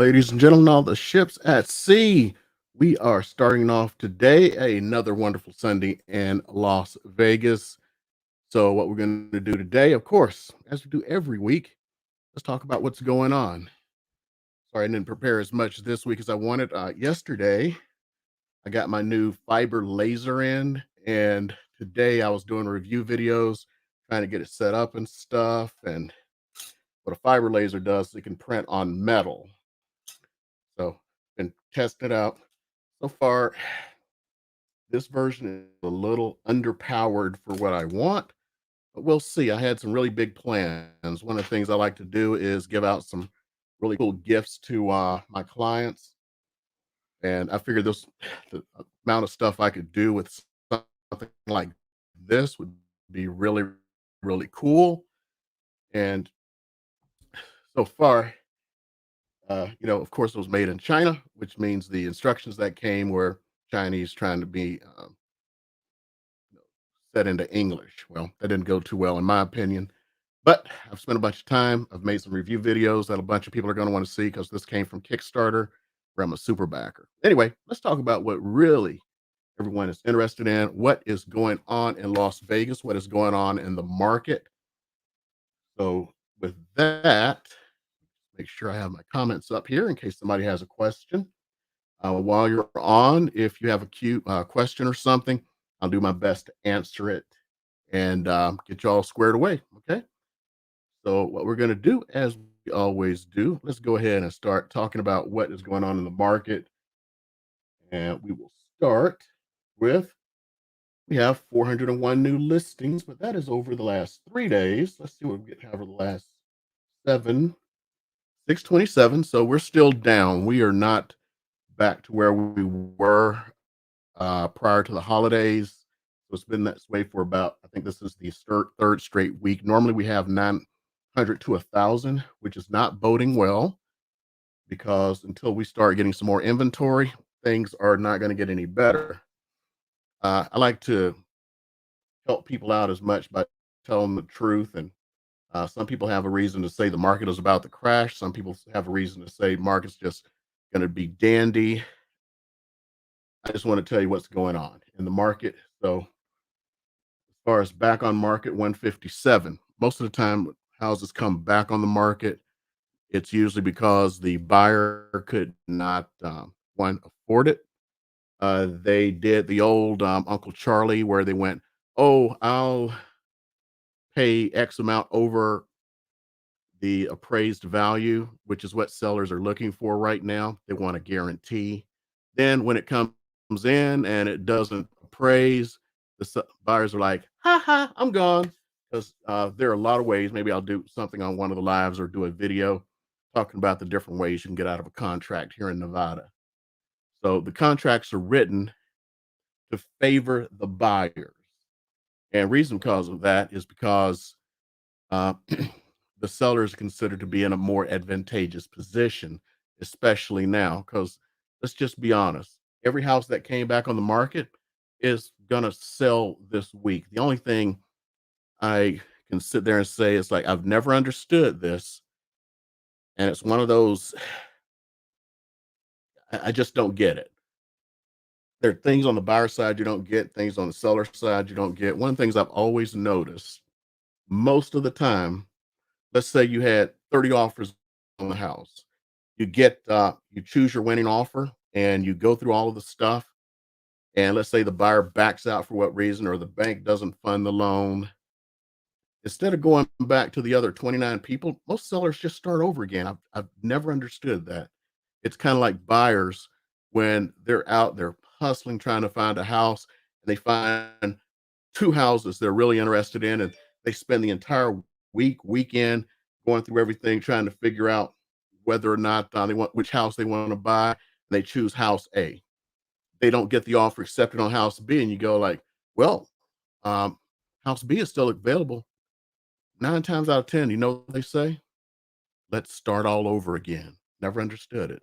Ladies and gentlemen, all the ships at sea. We are starting off today another wonderful Sunday in Las Vegas. So, what we're going to do today, of course, as we do every week, let's talk about what's going on. Sorry, I didn't prepare as much this week as I wanted. Yesterday, I got my new fiber laser in, and today I was doing review videos, trying to get it set up and stuff. And what a fiber laser does, it can print on metal. So, been testing it out. So far, this version is a little underpowered for what I want, but we'll see. I had some really big plans. One of the things I like to do is give out some really cool gifts to my clients, and I figured this the amount of stuff I could do with something like this would be really, really cool. And so far, of course, it was made in China, which means the instructions that came were Chinese trying to be set into English. Well, that didn't go too well in my opinion, but I've spent a bunch of time. I've made some review videos that a bunch of people are going to want to see because this came from Kickstarter, where I'm a super backer. Anyway, let's talk about what really everyone is interested in. What is going on in Las Vegas? What is going on in the market? So, with that, make sure I have my comments up here in case somebody has a question. While you're on, if you have a cute question or something, I'll do my best to answer it and get you all squared away. Okay. So, what we're going to do, as we always do, let's go ahead and start talking about what is going on in the market. And we will start with we have 401 new listings, but that is over the last 3 days. Let's see what we have over the last seven, 627. So, we're still down. We are not back to where we were prior to the holidays. So it's been that way for about, I think this is the third straight week. Normally we have 900 to 1,000, which is not boding well because until we start getting some more inventory, things are not going to get any better. I like to help people out as much by telling the truth. And some people have a reason to say the market is about to crash. Some people have a reason to say market's just going to be dandy. I just want to tell you what's going on in the market. So, as far as back on market, 157. Most of the time, houses come back on the market. It's usually because the buyer could not, one, afford it. They did the old Uncle Charlie where they went, oh, I'll pay X amount over the appraised value, which is what sellers are looking for right now. They want a guarantee. Then when it comes in and it doesn't appraise, buyers are like, "Ha ha, I'm gone." Because there are a lot of ways. Maybe I'll do something on one of the lives or do a video talking about the different ways you can get out of a contract here in Nevada. So the contracts are written to favor the buyers, and reason because of that is because uh, the seller is considered to be in a more advantageous position, especially now. Because let's just be honest, every house that came back on the market is gonna sell this week. The only thing I can sit there and say is like I've never understood this, and it's one of those I just don't get it. There are things on the buyer side you don't get, things on the seller side you don't get. One of the things I've always noticed most of the time, let's say you had 30 offers on the house. You choose your winning offer and you go through all of the stuff. And let's say the buyer backs out for what reason, or the bank doesn't fund the loan. Instead of going back to the other 29 people, most sellers just start over again. I've never understood that. It's kind of like buyers when they're out there hustling, trying to find a house, and they find two houses they're really interested in, and they spend the entire weekend going through everything, trying to figure out whether or not they want which house they want to buy. And they choose house A. They don't get the offer accepted on house B, and you go like, "Well, um, house B is still available." 9 times out of 10, you know what they say? Let's start all over again. Never understood it.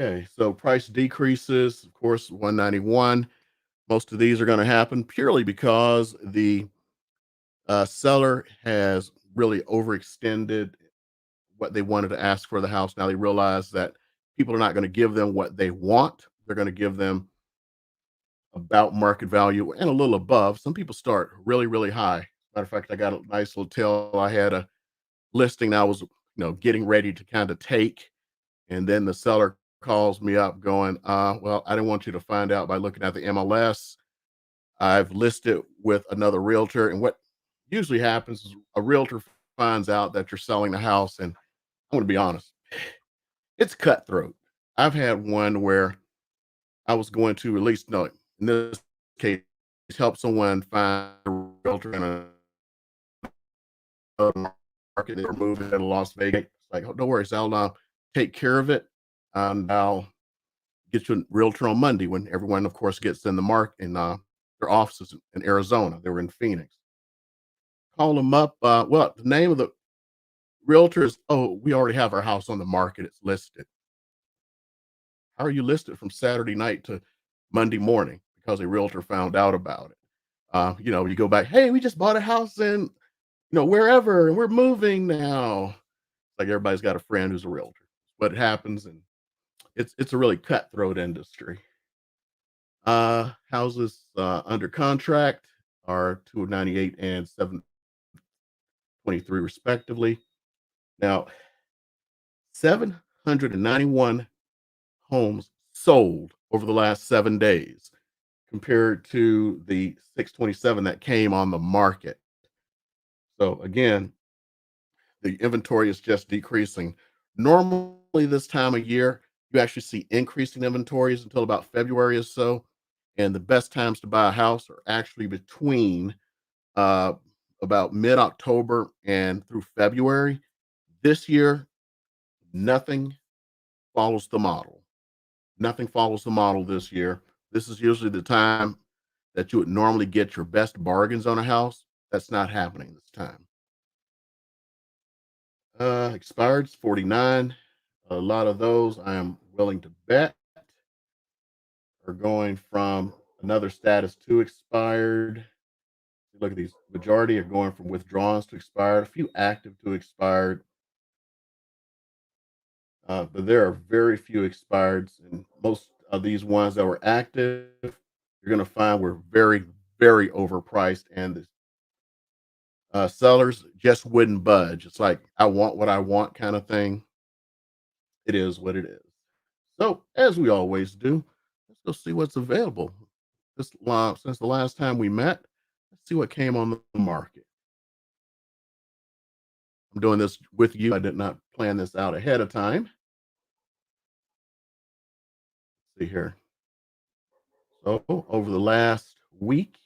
Okay, so price decreases, of course, 191. Most of these are going to happen purely because the seller has really overextended what they wanted to ask for the house. Now they realize that people are not going to give them what they want. They're going to give them about market value and a little above. Some people start really, really high. Matter of fact, I got a nice little tell. I had a listing I was, getting ready to kind of take. And then the seller calls me up going, well, I didn't want you to find out by looking at the MLS. I've listed with another realtor. And what usually happens is a realtor finds out that you're selling the house. And I'm going to be honest, it's cutthroat. I've had one where I was going to, at least no, in this case, help someone find a realtor in a market they were moving in Las Vegas. It's like, oh, don't worry, so I'll take care of it, and I'll get you a realtor on Monday when everyone, of course, gets in the market in their offices in Arizona. They were in Phoenix. Call them up. Well, the name of the realtor is, oh, we already have our house on the market. It's listed. How are you listed from Saturday night to Monday morning? Because a realtor found out about it. You go back, hey, we just bought a house in, wherever, and we're moving now. Like everybody's got a friend who's a realtor. What happens, and it's a really cutthroat industry. Houses under contract are 298 and 723 respectively. Now, 791 homes sold over the last 7 days compared to the 627 that came on the market. So again, the inventory is just decreasing. Normally, this time of year, you actually see increasing inventories until about February or so. And the best times to buy a house are actually between uh, about mid October and through February. This year, nothing follows the model. Nothing follows the model this year. This is usually the time that you would normally get your best bargains on a house. That's not happening this time. Expireds 49. A lot of those I am willing to bet are going from another status to expired. Look at these. Majority are going from withdrawals to expired, a few active to expired. But there are very few expireds, and most of these ones that were active, you're going to find were very, very overpriced, and the sellers just wouldn't budge. It's like, I want what I want kind of thing. It is what it is. So, as we always do, let's go see what's available. Since the last time we met, let's see what came on the market. I'm doing this with you. I did not plan this out ahead of time. Let's see here. So, over the last week,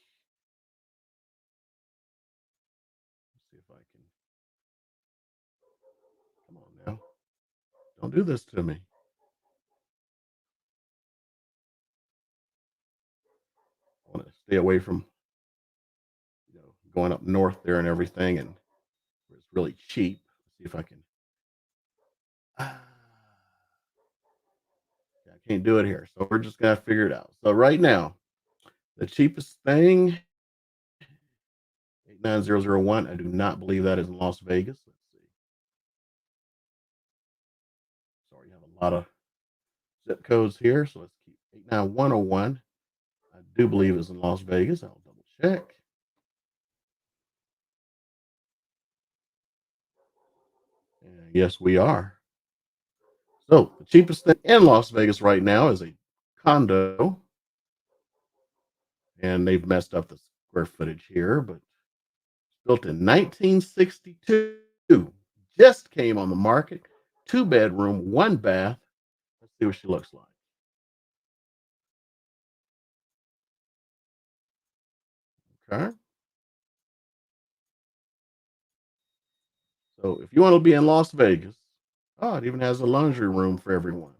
let's see if I can. Come on now. Don't do this to me. I want to stay away from going up north there and everything, and it's really cheap. Let's see if I can. Ah, I can't do it here, so we're just gonna figure it out. So right now, the cheapest thing, 89001. I do not believe that is in Las Vegas. Let's see. Sorry, you have a lot of zip codes here, so let's keep 89101. I do believe it's in Las Vegas. I'll double check. And yes, we are. So the cheapest thing in Las Vegas right now is a condo, and they've messed up the square footage here, but built in 1962, just came on the market, 2 bedroom, 1 bath. Let's see what she looks like. Okay. So if you want to be in Las Vegas, oh, it even has a laundry room for everyone.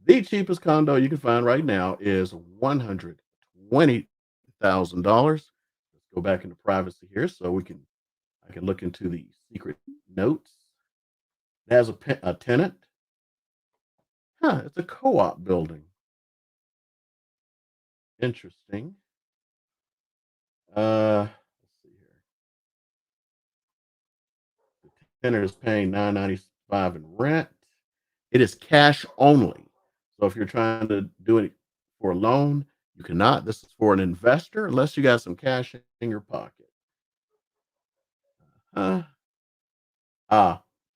The cheapest condo you can find right now is $120,000. Let's go back into privacy here so I can look into the secret notes. It has a tenant. Huh, it's a co-op building. Interesting. Let's see here. tenant is paying 995 in rent. It is cash only. So if you're trying to do it for a loan, you cannot. This is for an investor unless you got some cash in your pocket. Uh,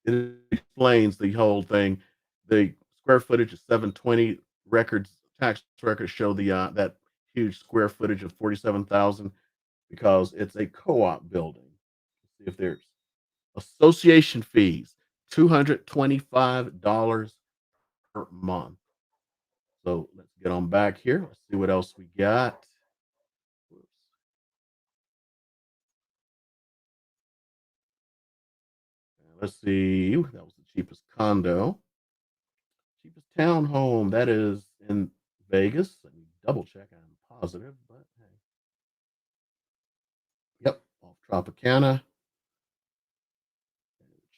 it explains the whole thing. The square footage is 720. Records, tax records show that huge square footage of 47,000 because it's a co-op building. Let's see if there's association fees, $225 per month. So let's get on back here. Let's see what else we got. Let's see. That was the cheapest condo. Cheapest townhome. That is in Vegas. Let me double check. I'm positive, but hey. Yep, off Tropicana.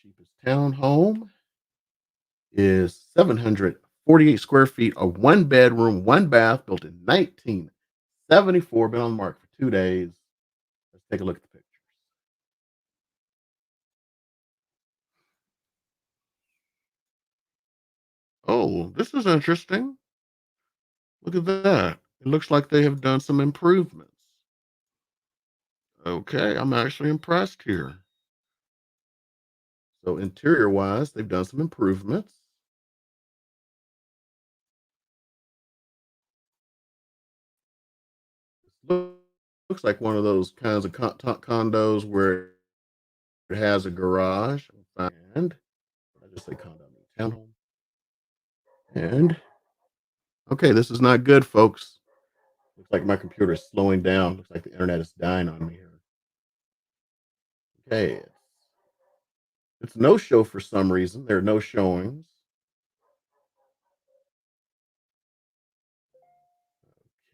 Cheapest townhome is 748 square feet, a one bedroom, one bath, built in 1974. Been on the market for 2 days. Let's take a look at the pictures. Oh, this is interesting. Look at that. It looks like they have done some improvements. Okay, I'm actually impressed here. So interior wise, they've done some improvements. Loo- Looks like one of those kinds of condos where it has a garage. And I just say condo, I mean townhome. And okay, this is not good, folks. Looks like my computer is slowing down. Looks like the internet is dying on me here. Okay, it's no show for some reason. There are no showings.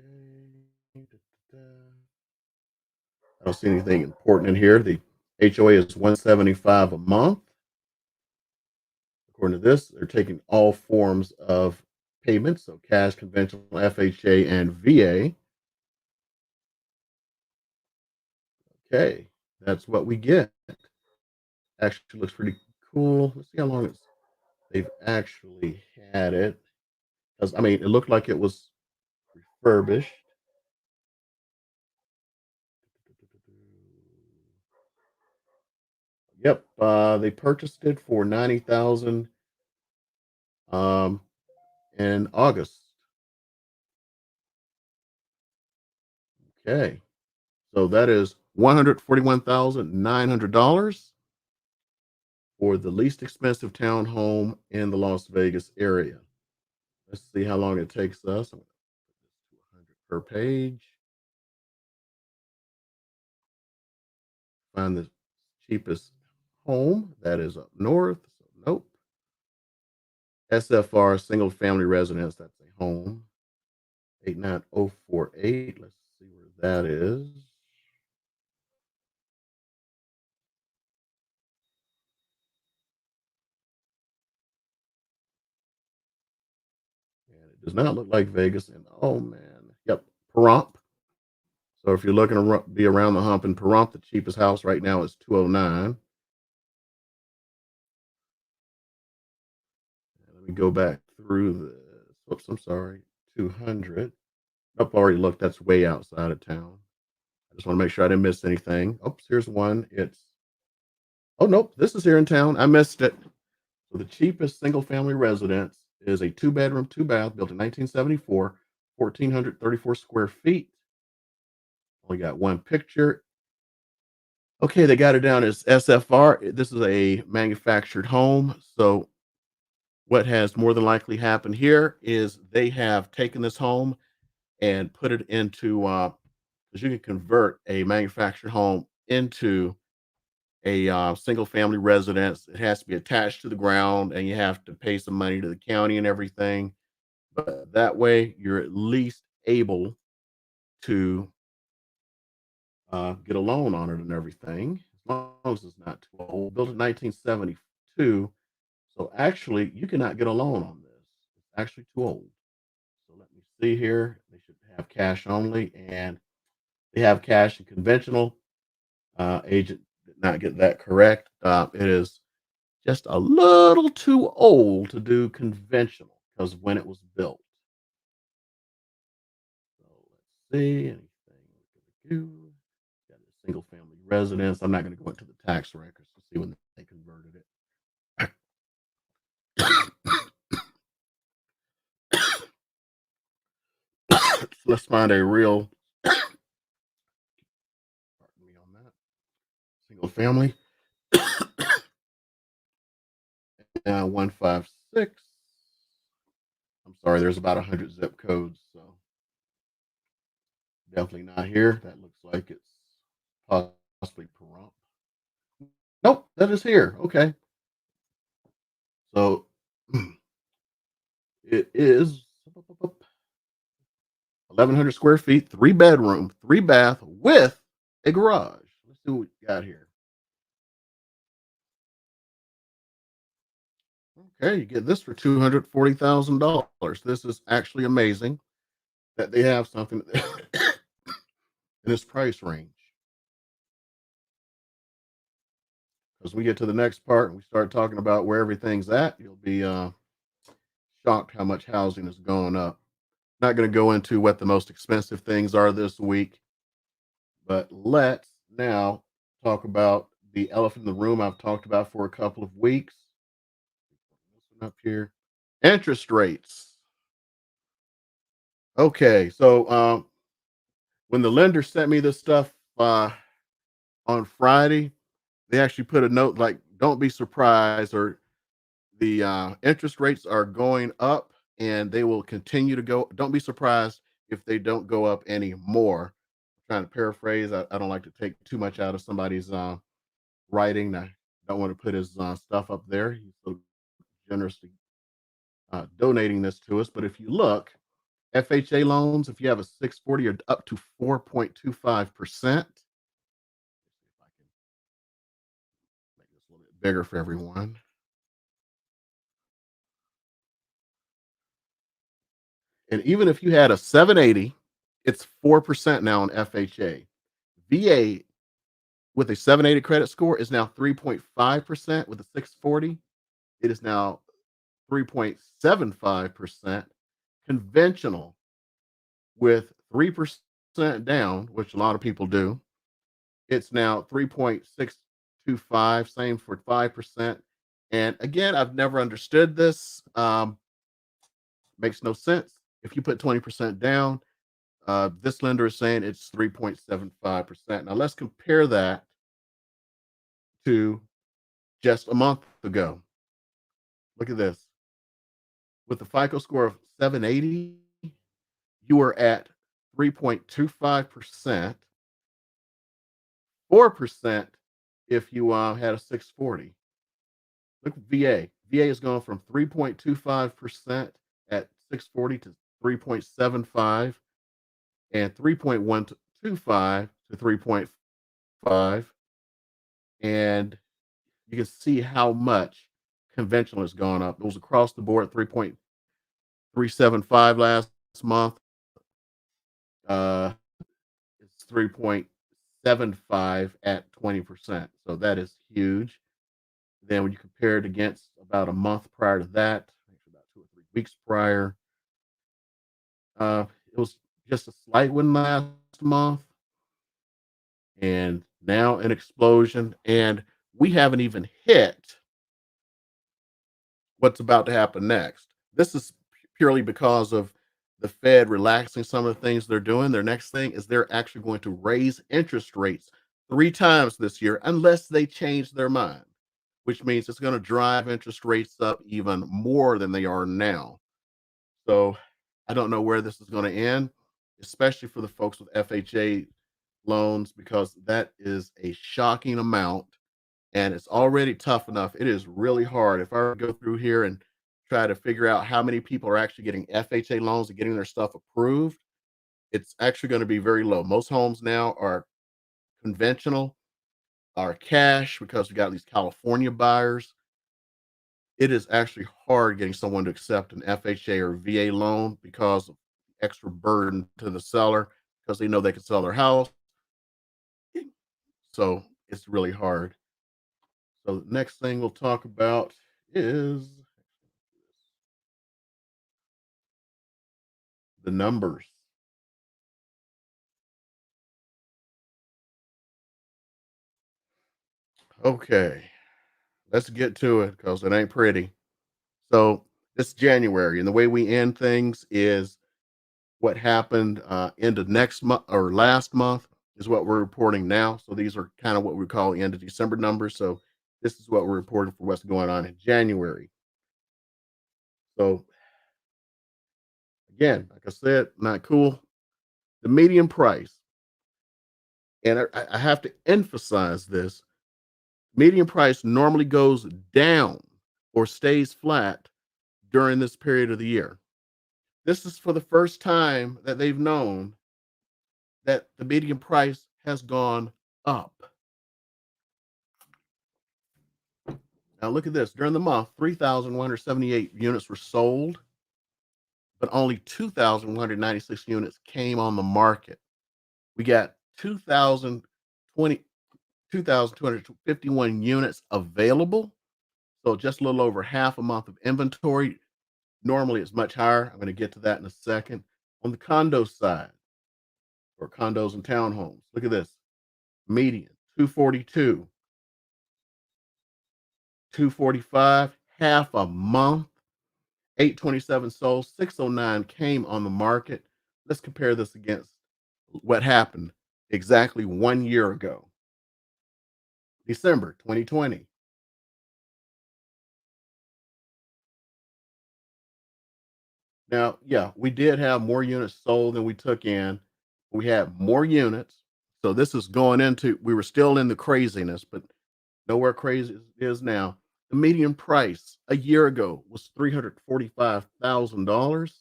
Okay. I don't see anything important in here. The HOA is 175 a month. According to this, they're taking all forms of payments, so cash, conventional, FHA, and VA. Okay, that's what we get. Actually, looks pretty cool. Let's see how long they've actually had it. Because I mean, it looked like it was refurbished. Yep, they purchased it for 90,000 um, in August. Okay, so that is $141,900 for the least expensive townhome in the Las Vegas area. Let's see how long it takes us. I'm gonna put this to 100 per page. Find the cheapest home that is up north. So nope. SFR, single family residence. That's a home. 89048. Let's see where that is. And it does not look like Vegas. And oh man, yep, Pahrump. So if you're looking to be around the hump in Pahrump, the cheapest house right now is 209. Let me go back through this. Oops, I'm sorry. 200. I've already looked. That's way outside of town. I just want to make sure I didn't miss anything. Oops, here's one. Oh, nope. This is here in town. I missed it. So the cheapest single family residence is a two bedroom, two bath built in 1974, 1,434 square feet. Only got one picture. Okay, they got it down as SFR. This is a manufactured home. So what has more than likely happened here is they have taken this home and put it into because you can convert a manufactured home into a single family residence. It has to be attached to the ground and you have to pay some money to the county and everything. But that way you're at least able to get a loan on it and everything, as long as it's not too old. Built in 1972. So actually, you cannot get a loan on this. It's actually too old. So let me see here. They should have cash only, and they have cash and conventional. Agent did not get that correct. It is just a little too old to do conventional because when it was built. So let's see anything we can do. Got a single family residence. I'm not going to go into the tax records to see when they converted it. So let's find a real, pardon me on that, single family. 156. I'm sorry, there's about 100 zip codes, so definitely not here. That looks like it's possibly Pahrump. Nope, that is here. Okay, so it is 1,100 square feet, 3 bedroom, 3 bath with a garage. Let's see what we got here. Okay, you get this for $240,000. This is actually amazing that they have something in this price range. As we get to the next part and we start talking about where everything's at, you'll be shocked how much housing is going up. Not going to go into what the most expensive things are this week, but let's now talk about the elephant in the room I've talked about for a couple of weeks. This one up here, interest rates. Okay, so when the lender sent me this stuff on Friday, they actually put a note like, "Don't be surprised," or the interest rates are going up and they will continue to go. Don't be surprised if they don't go up anymore. Trying to paraphrase. I don't like to take too much out of somebody's writing. I don't want to put his stuff up there. He's so generously donating this to us. But if you look, FHA loans, if you have a 640, are up to 4.25%. If I can make this a little bit bigger for everyone. And even if you had a 780, it's 4% now on FHA. VA with a 780 credit score is now 3.5%. With a 640, it is now 3.75%. Conventional with 3% down, which a lot of people do, it's now 3.625. Same for 5%. And again, I've never understood this. Makes no sense. If you put 20% down, this lender is saying it's 3.75%. Now let's compare that to just a month ago. Look at this. With the FICO score of 780, you were at 3.25%, 4% if you had a 640. Look at VA. VA is going from 3.25% at 640 to 3.75 and 3.125 to 3.5. And you can see how much conventional has gone up. It was across the board 3.375 last month. Uh, it's 3.75 at 20%. So that is huge. Then when you compare it against about a month prior to that, about 2 or 3 weeks prior, it was just a slight one last month, and now an explosion. And we haven't even hit what's about to happen next. This is purely because of the Fed relaxing some of the things they're doing. Their next thing is they're actually going to raise interest rates 3 times this year unless they change their mind, which means it's going to drive interest rates up even more than they are now. So I don't know where this is going to end, especially for the folks with FHA loans, because that is a shocking amount and it's already tough enough. It is really hard. If I were to go through here and try to figure out how many people are actually getting FHA loans and getting their stuff approved, it's actually going to be very low. Most homes now are conventional, are cash because we got these California buyers. It is actually hard getting someone to accept an FHA or VA loan because of extra burden to the seller because they know they can sell their house. So it's really hard. So the next thing we'll talk about is the numbers. Okay, let's get to it because it ain't pretty. So it's January, and the way we end things is what happened end of next month or last month is what we're reporting now. So these are kind of what we call the end of December numbers. So this is what we're reporting for what's going on in January. So again, like I said, not cool. The median price, and I have to emphasize this, median price normally goes down or stays flat during this period of the year. This is for the first time that they've known that the median price has gone up. Now look at this. During the month, 3,178 units were sold, but only 2,196 units came on the market. We got 2,251 units available. So just a little over half a month of inventory. Normally it's much higher. I'm going to get to that in a second. On the condo side, or condos and townhomes, look at this. Median 242, 245, half a month. 827 sold, 609 came on the market. Let's compare this against what happened exactly 1 year ago, December 2020. Now, yeah, we did have more units sold than we took in. We had more units. So this is going into, we were still in the craziness, but nowhere crazy is now. The median price a year ago was $345,000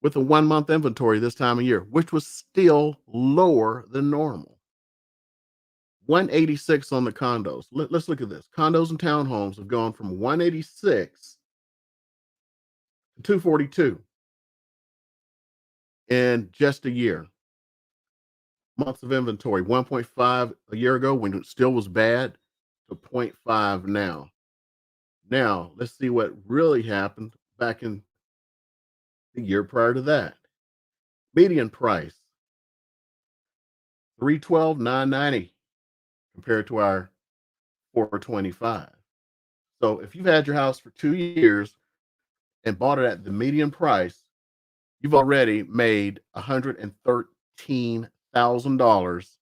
with a 1 month inventory this time of year, which was still lower than normal. 186 on the condos. Let's look at this. Condos and townhomes have gone from 186 to 242 in just a year. Months of inventory, 1.5 a year ago when it still was bad, to zero point 0.5 now. Now, let's see what really happened back in the year prior to that. Median price, 312,990 compared to our 425. So if you've had your house for 2 years and bought it at the median price, you've already made $113,000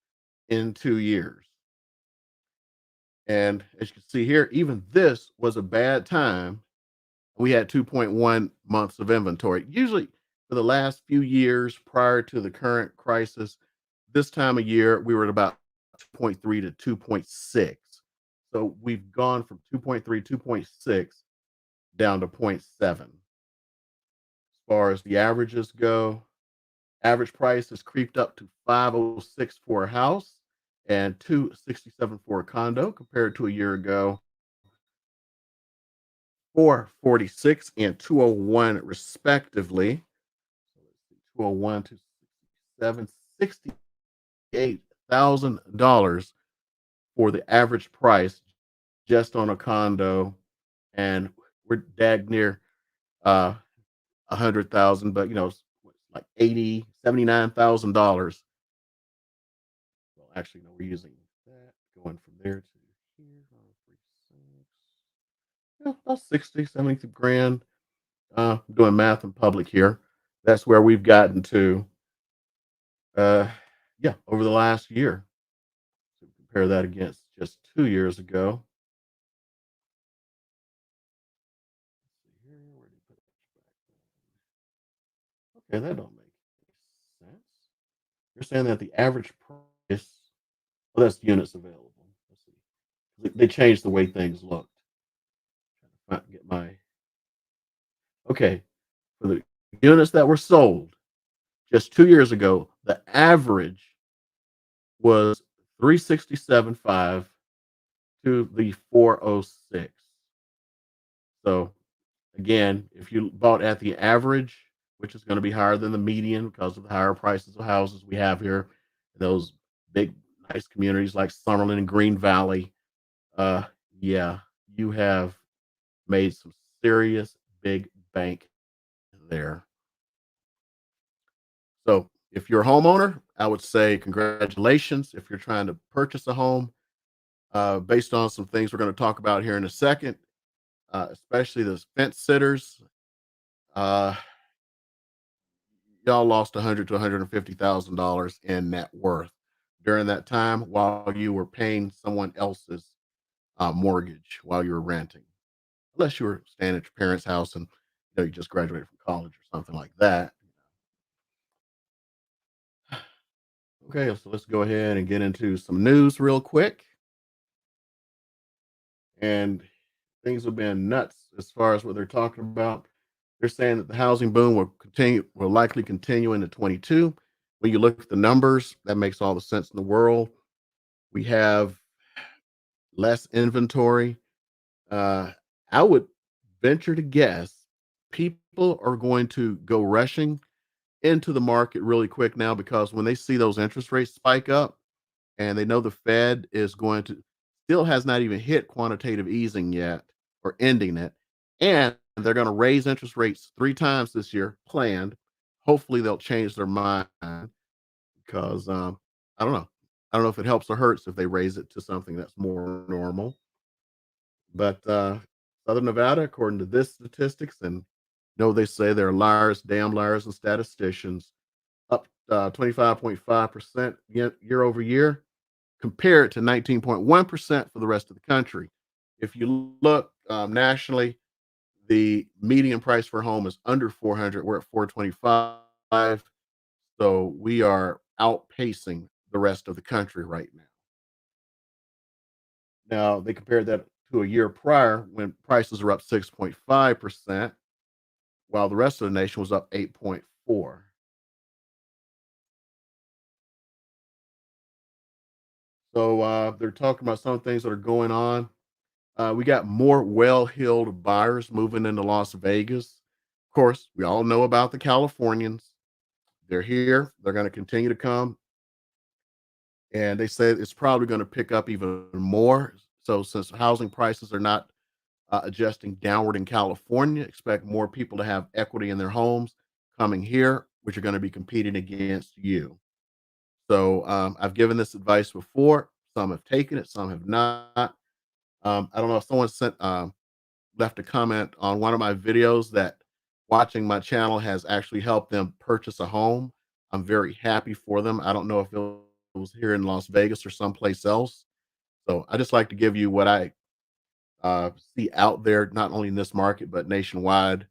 in 2 years. And as you can see here, even this was a bad time. We had 2.1 months of inventory. Usually, for the last few years prior to the current crisis, this time of year, we were at about 2.3 to 2.6. So we've gone from 2.3, 2.6 down to 0.7. As far as the averages go, average price has creeped up to 506 for a house and 267 for a condo compared to a year ago. 446 and 201 respectively. So let's see, 201 to 67, $68,000 for the average price just on a condo, and we're dag near 100,000, but it's like 79,000 dollars. Well, actually, no, we're using that going from there to here. Yeah, about 60, 70 grand. Doing math in public here. That's where we've gotten to. Uh, yeah, over the last year. So compare that against just 2 years ago. Let's see here, where did you put that? Okay, that don't make any sense. You're saying that the average price, well, that's units available. Let's see. They changed the way things looked. Trying to get my okay for the units that were sold just 2 years ago. The average was 367.5 to the 406. So again, if you bought at the average, which is going to be higher than the median because of the higher prices of houses we have here, those big nice communities like Summerlin and Green Valley, uh, yeah, you have made some serious big bank there. So if you're a homeowner, I would say congratulations. If you're trying to purchase a home, based on some things we're going to talk about here in a second, especially the fence sitters, uh, y'all lost 100 to $150,000 in net worth during that time while you were paying someone else's mortgage while you were renting, unless you were staying at your parents' house and you just graduated from college or something like that. Okay, so let's go ahead and get into some news real quick. And things have been nuts as far as what they're talking about. They're saying that the housing boom will likely continue into 22. When you look at the numbers, that makes all the sense in the world. We have less inventory. Uh, I would venture to guess people are going to go rushing into the market really quick now because when they see those interest rates spike up and they know the Fed is going to still has not even hit quantitative easing yet or ending it, and they're going to raise interest rates 3 times this year, planned. Hopefully, they'll change their mind because I don't know. I don't know if it helps or hurts if they raise it to something that's more normal. But Southern Nevada, according to this statistics, and they say they're liars, damn liars, and statisticians, up 25.5% year over year, compared to 19.1% for the rest of the country. If you look nationally, the median price for a home is under 400. We're at 425. So we are outpacing the rest of the country right now. Now, they compared that to a year prior when prices are up 6.5%, while the rest of the nation was up 8.4. So they're talking about some things that are going on. We got more well-heeled buyers moving into Las Vegas. Of course, we all know about the Californians. They're here. They're going to continue to come, and they say it's probably going to pick up even more. So, since housing prices are not adjusting downward in California, expect more people to have equity in their homes coming here, which are going to be competing against you. So, I've given this advice before. Some have taken it, some have not. I don't know if someone left a comment on one of my videos that watching my channel has actually helped them purchase a home. I'm very happy for them. I don't know if it was here in Las Vegas or someplace else. So I just like to give you what I see out there, not only in this market, but nationwide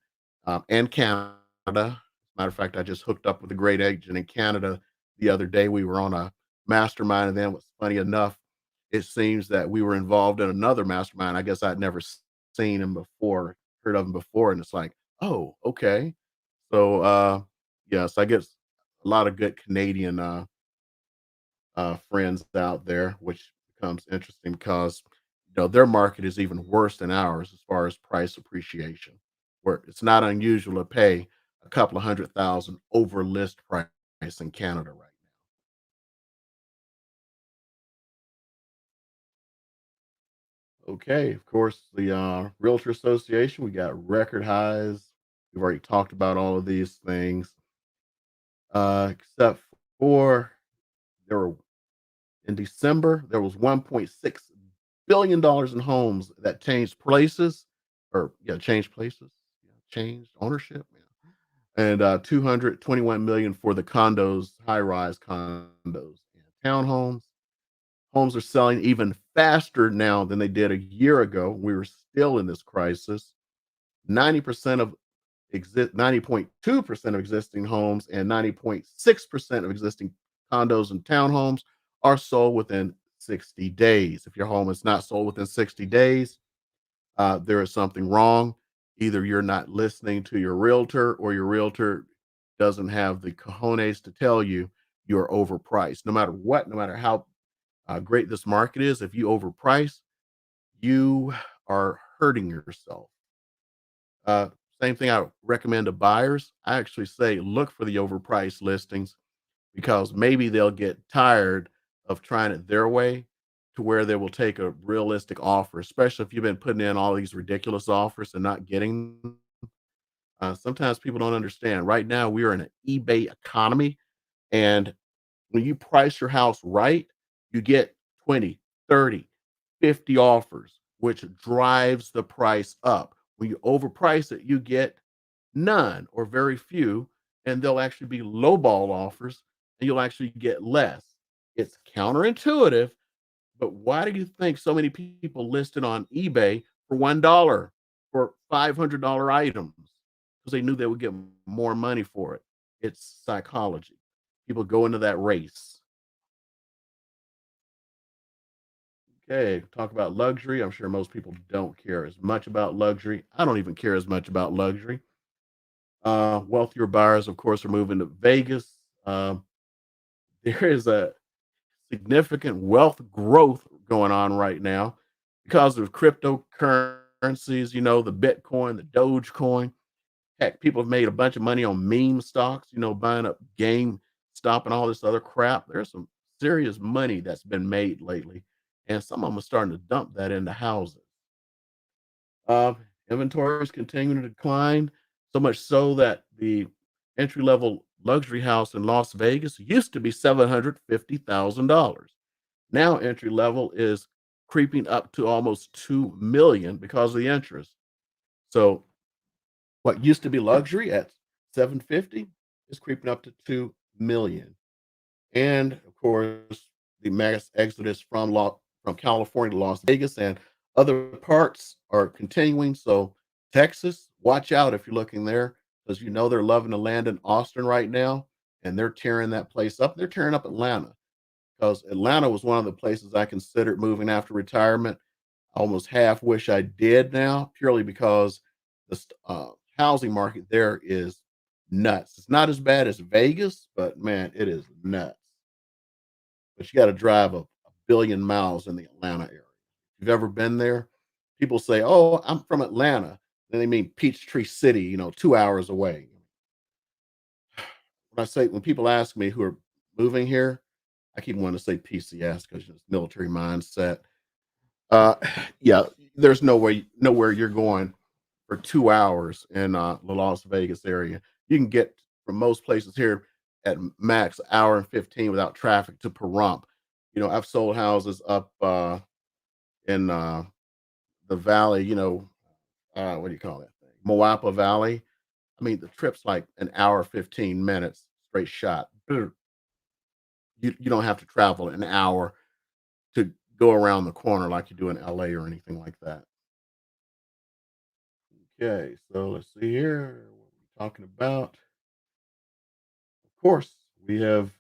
and Canada. Matter of fact, I just hooked up with a great agent in Canada the other day. We were on a mastermind, and then what's funny enough, it seems that we were involved in another mastermind. I guess I'd never seen him before, heard of him before, and it's like, oh, okay. So, yes, I guess a lot of good Canadian friends out there, which becomes interesting because their market is even worse than ours as far as price appreciation. Where it's not unusual to pay a couple of 100,000 over list price in Canada right now. Okay, of course, the Realtor Association, we got record highs. We've already talked about all of these things, except for there were in December, there was $1.6 billion in homes that changed places, or yeah, changed places, yeah, changed ownership, yeah. And 221 million for the condos, high-rise condos and townhomes. Homes are selling even faster now than they did a year ago. We were still in this crisis. 90% of 90.2% of existing homes and 90.6% of existing condos and townhomes are sold within 60 days. If your home is not sold within 60 days, there is something wrong. Either you're not listening to your realtor or your realtor doesn't have the cojones to tell you you're overpriced. No matter what, no matter how great this market is, if you overprice, you are hurting yourself. Uh, Same thing I recommend to buyers. I actually say look for the overpriced listings because maybe they'll get tired of trying it their way to where they will take a realistic offer, especially if you've been putting in all these ridiculous offers and not getting them. Sometimes people don't understand. Right now, we are in an eBay economy, and when you price your house right, you get 20, 30, 50 offers, which drives the price up. When you overprice it, you get none or very few, and they'll actually be lowball offers, and you'll actually get less. It's counterintuitive, but why do you think so many people listed on eBay for $1 for $500 items? Because they knew they would get more money for it. It's psychology. People go into that race. Okay, talk about luxury. I'm sure most people don't care as much about luxury. I don't even care as much about luxury. Wealthier buyers, of course, are moving to Vegas. There is a significant wealth growth going on right now because of cryptocurrencies, the Bitcoin, the Dogecoin. Heck, people have made a bunch of money on meme stocks, buying up GameStop and all this other crap. There's some serious money that's been made lately, and some of them are starting to dump that into houses. Uh, Inventory is continuing to decline, so much so that the entry level luxury house in Las Vegas used to be $750,000. Now entry level is creeping up to almost 2 million because of the interest. So what used to be luxury at 750 is creeping up to 2 million. And of course, the mass exodus from California to Las Vegas and other parts are continuing. So Texas, watch out if you're looking there, because they're loving to land in Austin right now, and they're tearing that place up. They're tearing up Atlanta because Atlanta was one of the places I considered moving after retirement. I almost half wish I did now, purely because the housing market there is nuts. It's not as bad as Vegas, but man, it is nuts. But you got to drive a billion miles in the Atlanta area. If you've ever been there, people say, "Oh, I'm from Atlanta." Then they mean Peachtree City, 2 hours away. When people ask me who are moving here, I keep wanting to say PCS because it's military mindset. Uh, yeah, there's nowhere you're going for 2 hours in the Las Vegas area. You can get from most places here at max hour and 15 without traffic to Pahrump. I've sold houses up in the valley, what do you call that thing? Moapa Valley. I mean, the trip's like an hour, 15 minutes straight shot. You don't have to travel an hour to go around the corner like you do in LA or anything like that. Okay, so let's see here. What are we talking about? Of course, we have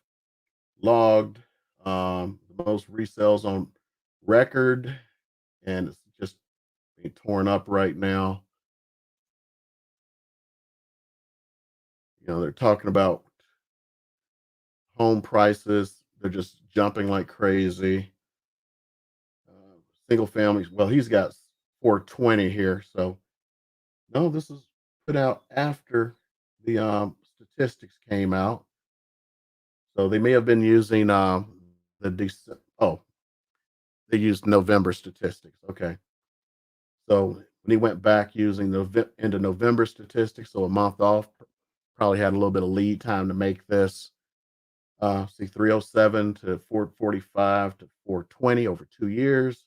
logged the most resales on record, and it's just being torn up right now. They're talking about home prices, they're just jumping like crazy. Single families, well, he's got 420 here. So, no, this is put out after the statistics came out. So they may have been using oh, they used November statistics. Okay. So when he went back using the into November statistics, so a month off, probably had a little bit of lead time to make this. See 307 to 445 to 420 over 2 years.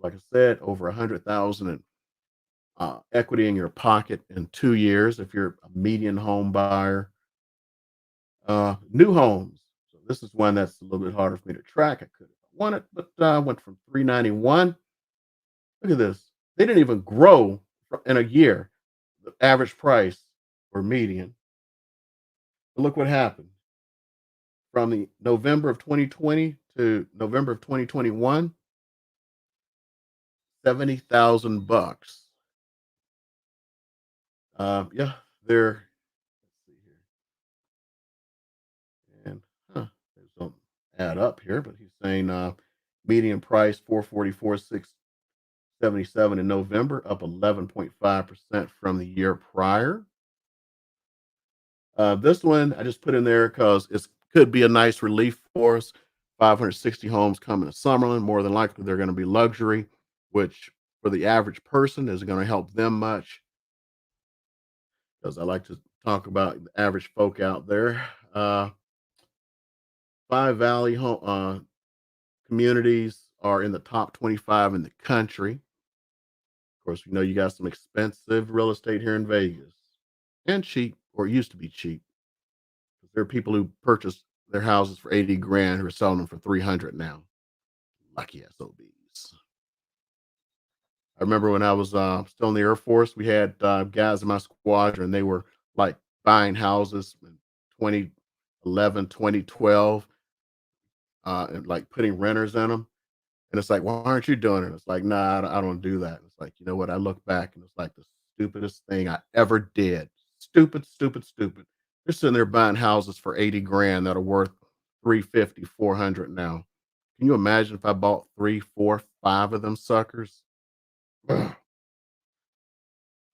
Like I said, over 100,000 in equity in your pocket in 2 years if you're a median home buyer. New homes. So this is one that's a little bit harder for me to track. I could have won it, but went from 391. Look at this. They didn't even grow in a year. The average price or median. But look what happened from the November of 2020 to November of 2021. $70,000. Yeah, they're let's see here, and those don't add up here, but he's saying median price 444,677 in November, up 11.5% from the year prior. This one I just put in there because it could be a nice relief for us 560 homes coming to Summerlin. More than likely, they're going to be luxury, which for the average person isn't going to help them much because I like to talk about the average folk out there. Five Valley communities are in the top 25 in the country. Of course, we know you got some expensive real estate here in Vegas and cheap, or it used to be cheap. There are people who purchased their houses for 80 grand who are selling them for 300 now. Lucky SOBs. I remember when I was still in the Air Force, we had guys in my squadron. They were like buying houses in 2011, 2012, and like putting renters in them. And it's like, why aren't you doing it? It's like, nah, I don't do that. It's like, you know what? I look back and it's like the stupidest thing I ever did. Stupid, stupid, stupid. They're sitting there buying houses for 80 grand that are worth 350, 400 now. Can you imagine if I bought three, four, five of them suckers?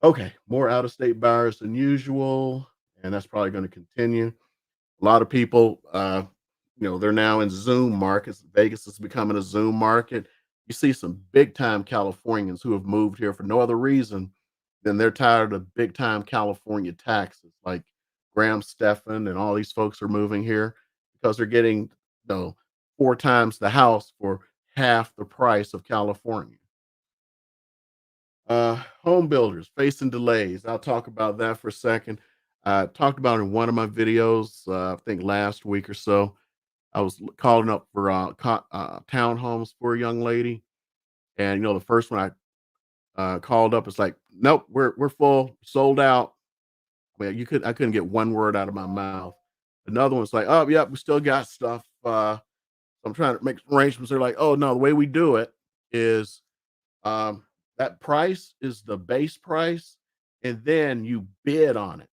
Okay, more out of state buyers than usual. And that's probably going to continue. A lot of people, they're now in Zoom markets. Vegas is becoming a Zoom market. You see some big time Californians who have moved here for no other reason than they're tired of big time California taxes. Like Graham Stephan and all these folks are moving here because they're getting, four times the house for half the price of California. Home builders facing delays. I'll talk about that for a second. I talked about in one of my videos, I think last week or so. I was calling up for townhomes for a young lady, and the first one I called up, it's like, nope, we're full, sold out. Well, I couldn't get one word out of my mouth. Another one's like, oh, yep, we still got stuff. I'm trying to make arrangements. They're like, oh no, the way we do it is um, that price is the base price, and then you bid on it.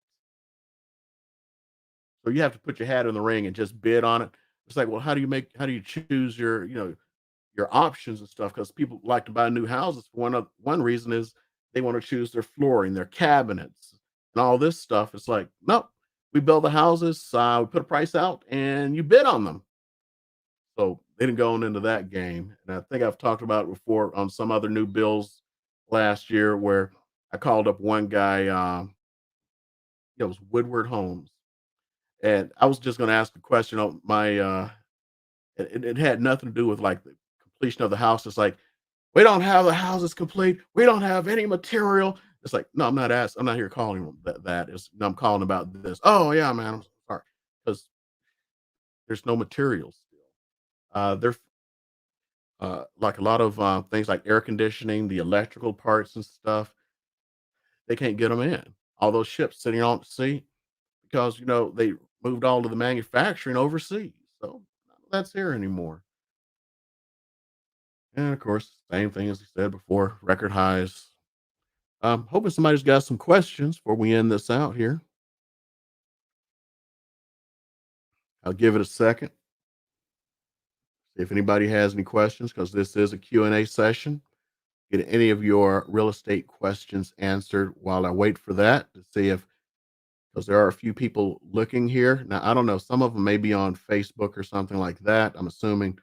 So you have to put your hat in the ring and just bid on it. It's like, well, how do you choose your options and stuff? Because people like to buy new houses for one reason is they want to choose their flooring, their cabinets, and all this stuff. It's like, nope, we build the houses, we put a price out, and you bid on them. So they didn't go into that game. And I think I've talked about it before on some other new bills last year where I called up one guy, it was Woodward Homes. And I was just going to ask a question on my, it had nothing to do with like the completion of the house. It's like, we don't have the houses complete. We don't have any material. It's like, no, I'm not here calling them that. No, I'm calling about this. Oh yeah, man. I'm sorry. Because there's no materials still. They're like a lot of things like air conditioning, the electrical parts and stuff, they can't get them in. All those ships sitting on the sea because they moved all of the manufacturing overseas. So none of that's here anymore. And of course, same thing as I said before, record highs. Hoping somebody's got some questions before we end this out here. I'll give it a second. See if anybody has any questions because this is a Q&A session. Get any of your real estate questions answered while I wait for that to see if, because there are a few people looking here. Now, I don't know, some of them may be on Facebook or something like that. I'm assuming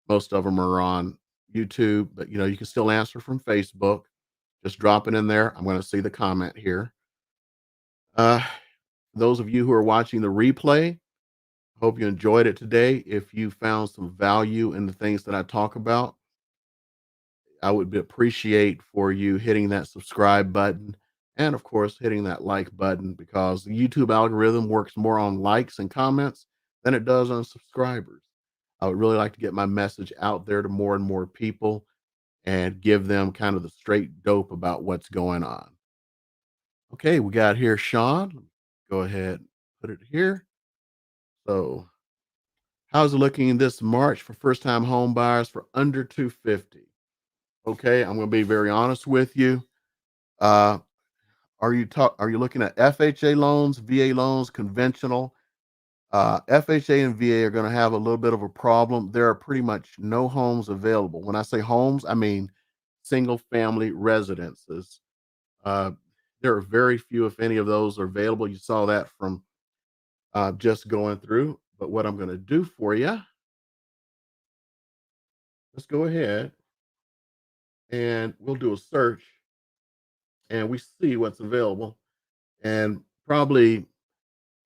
most of them are on YouTube, but you can still answer from Facebook. Just drop it in there. I'm going to see the comment here. Uh, those of you who are watching the replay, hope you enjoyed it today. If you found some value in the things that I talk about, I would appreciate for you hitting that subscribe button and, of course, hitting that like button because the YouTube algorithm works more on likes and comments than it does on subscribers. I would really like to get my message out there to more and more people and give them kind of the straight dope about what's going on. Okay, we got here Sean. Go ahead, put it here. So, how's it looking this March for first-time home buyers for under 250? Okay, I'm going to be very honest with you. Uh, are you looking at FHA loans, VA loans, conventional? FHA and VA are going to have a little bit of a problem. There are pretty much no homes available. When I say homes, I mean single family residences. Uh, there are very few, if any, of those are available. You saw that from just going through. But what I'm going to do for you let's go ahead and we'll do a search and we see what's available and probably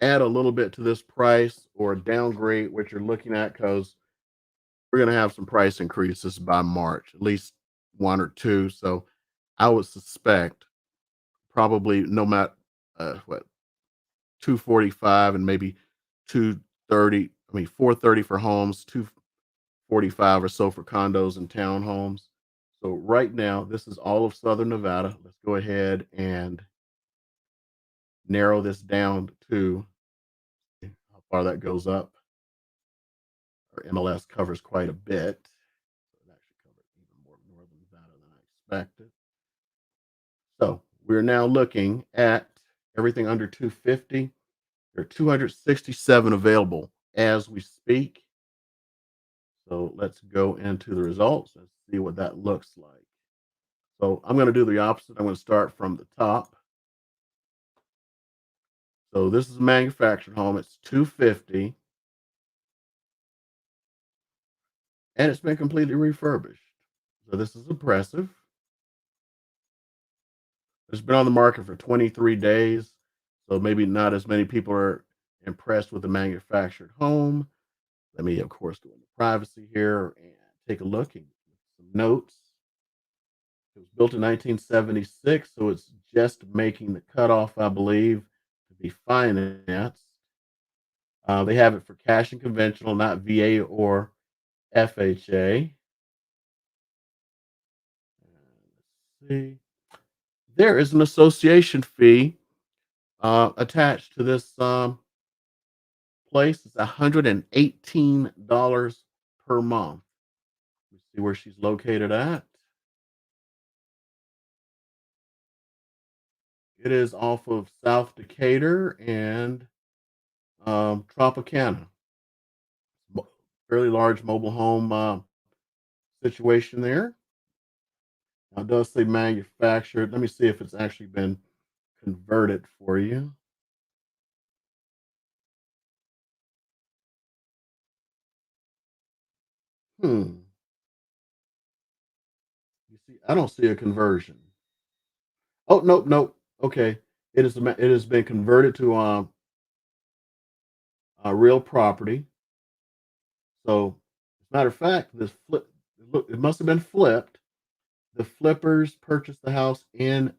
add a little bit to this price or downgrade what you're looking at because we're going to have some price increases by March, at least one or two. So I would suspect probably no matter what 245 and maybe 230. I mean 430 for homes, 245 or so for condos and townhomes. So right now, this is all of Southern Nevada. Let's go ahead and narrow this down to how far that goes up. Our MLS covers quite a bit. So it actually covers even more of Northern Nevada than I expected. So we're now looking at everything under 250. There are 267 available as we speak. So let's go into the results and see what that looks like. So I'm going to do the opposite. I'm going to start from the top. So this is a manufactured home. It's 250 and it's been completely refurbished. So this is impressive. It's been on the market for 23 days. So maybe not as many people are impressed with the manufactured home. Let me, of course, go into privacy here and take a look and some notes. It was built in 1976, so it's just making the cutoff, I believe, to be financed. They have it for cash and conventional, not VA or FHA. Let's see. There is an association fee attached to this place. It's $118 per month. Let's see where she's located at. It is off of South Decatur and Tropicana. Fairly large mobile home situation there. Now, it does say manufactured. Let me see if it's actually been converted for you. Hmm. You see, I don't see a conversion. Oh, nope, nope. Okay. It has been converted to a real property. So, as a matter of fact, it must have been flipped. The flippers purchased the house in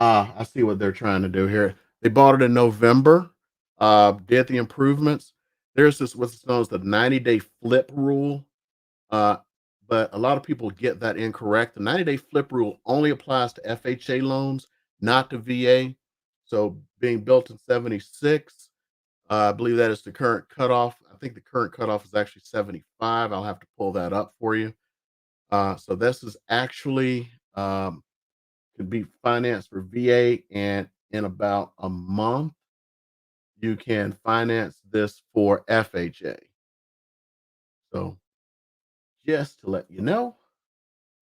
I see what they're trying to do here. They bought it in November, did the improvements. There's this what's known as the 90-day flip rule. Uh, but a lot of people get that incorrect. The 90-day flip rule only applies to FHA loans, not to VA. So being built in 76, I believe that is the current cutoff. I think the current cutoff is actually 75. I'll have to pull that up for you. So this is actually could be financed for VA, and in about a month, you can finance this for FHA. So just to let you know,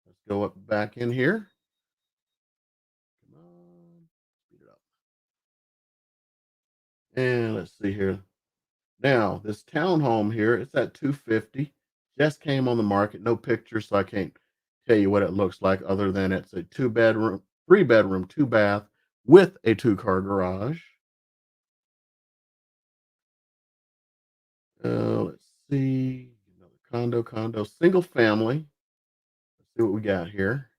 let's go up back in here. Come on, speed it up. And let's see here. Now, this townhome here, it's at 250. Just came on the market. No pictures, so I can't tell you what it looks like other than it's a two-bedroom, three-bedroom, two-bath with a two-car garage. Let's see. Another condo, single family. Let's see what we got here.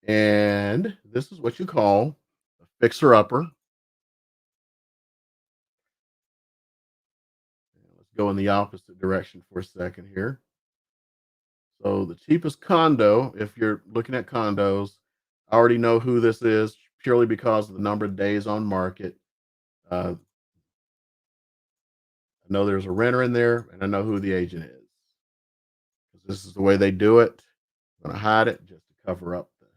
And this is what you call a fixer upper. Let's go in the opposite direction for a second here. So the cheapest condo, if you're looking at condos, I already know who this is purely because of the number of days on market. I know there's a renter in there, and I know who the agent is. 'Cause this is the way they do it. I'm gonna hide it just to cover up the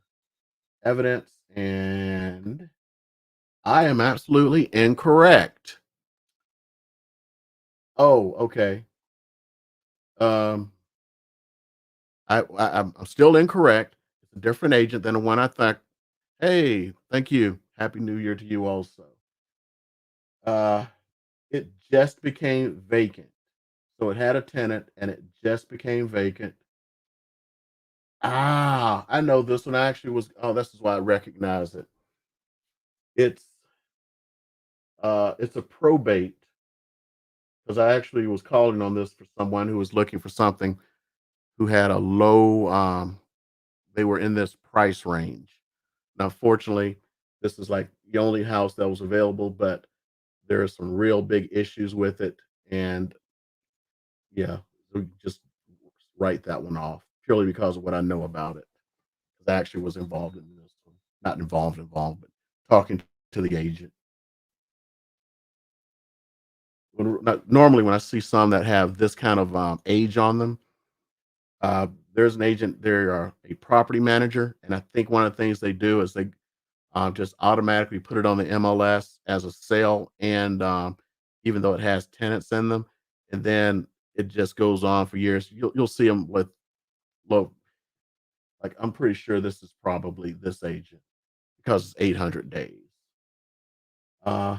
evidence, and I am absolutely incorrect. Oh, okay. Um, I'm still incorrect. It's a different agent than the one I thought. Hey, thank you. Happy New Year to you also. Uh, it just became vacant. So it had a tenant and it just became vacant. Ah, I know this one actually was. Oh, this is why I recognize it. It's it's a probate because I actually was calling on this for someone who was looking for something who had a low. They were in this price range. Now, fortunately, this is like the only house that was available, but there are some real big issues with it, and yeah, so just write that one off purely because of what I know about it. 'Cause I actually was involved in this one. Not involved, but talking to the agent. Normally, when I see some that have this kind of age on them, there's an agent, they're a property manager, and I think one of the things they do is they just automatically put it on the MLS as a sale, and even though it has tenants in them, and then it just goes on for years. You'll see them with low. Like I'm pretty sure this is probably this agent because it's 800 days.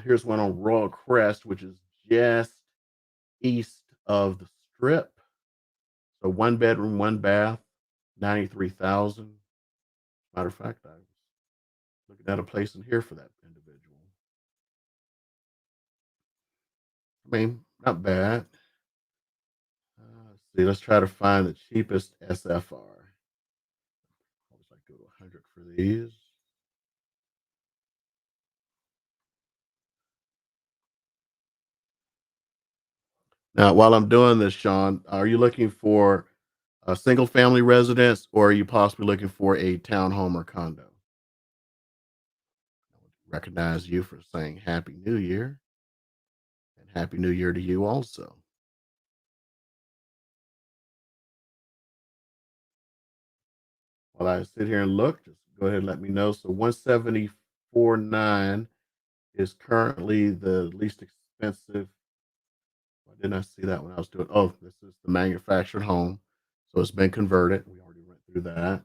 Here's one on Royal Crest, which is just east of the Strip. So one bedroom, one bath, 93,000. Matter of fact, I was looking at a place in here for that individual. I mean, not bad. Let's see. Let's try to find the cheapest SFR. Always like go to 100 for these. Now, while I'm doing this, Sean, are you looking for a single family residence or are you possibly looking for a townhome or condo? I would recognize you for saying Happy New Year and Happy New Year to you also. While I sit here and look, just go ahead and let me know. So 174.9 is currently the least expensive. Why didn't I see that when I was doing? Oh, this is the manufactured home. So it's been converted. We already went through that.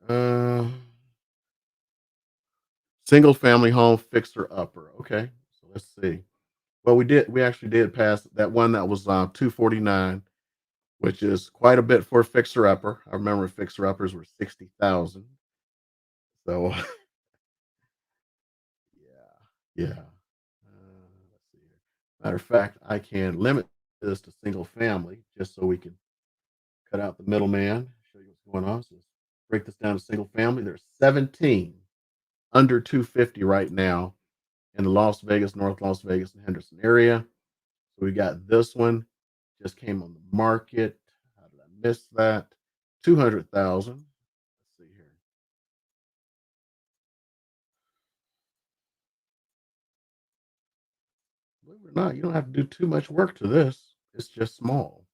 Uh, Single family home fixer upper. Okay. So let's see. Well, we actually did pass that one that was 249, which is quite a bit for a fixer upper. I remember fixer uppers were 60,000. So yeah, yeah. Let's see here. Matter of fact, I can limit this to single family just so we can cut out the middleman, show you what's going on. So let's break this down to single family. There's 17 under 250 right now in the Las Vegas, North Las Vegas, and Henderson area. So we got this one just came on the market. How did I miss that? 200,000. Let's see here. Believe it or not, you don't have to do too much work to this. It's just small.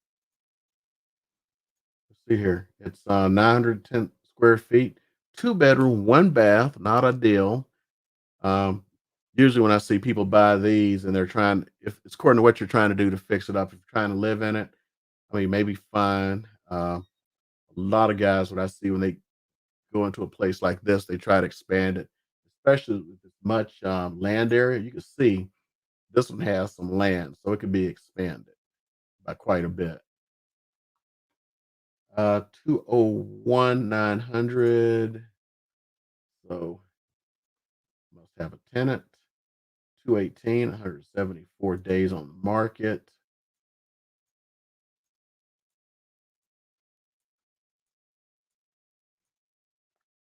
Let's see here. It's 910 square feet, two bedroom, one bath. Not ideal. Um, Usually when I see people buy these and they're trying, if it's according to what you're trying to do to fix it up, if you're trying to live in it, I mean, maybe fine. A lot of guys, what I see when they go into a place like this, they try to expand it, especially with as much land area. You can see this one has some land, so it could be expanded by quite a bit. 201,900. So must have a tenant. 218, 174 days on the market.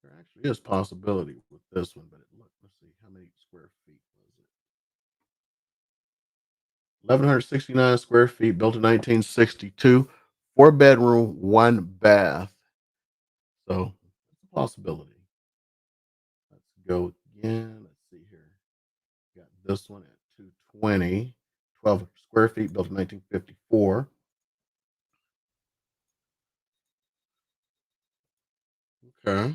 There actually is possibility with this one, but let's see how many square feet was it? 1,169 square feet, built in 1962, four bedroom, one bath. So it's a possibility. Let's go again. Let's see here. Got this one at 220, 12 square feet, built in 1954. Okay.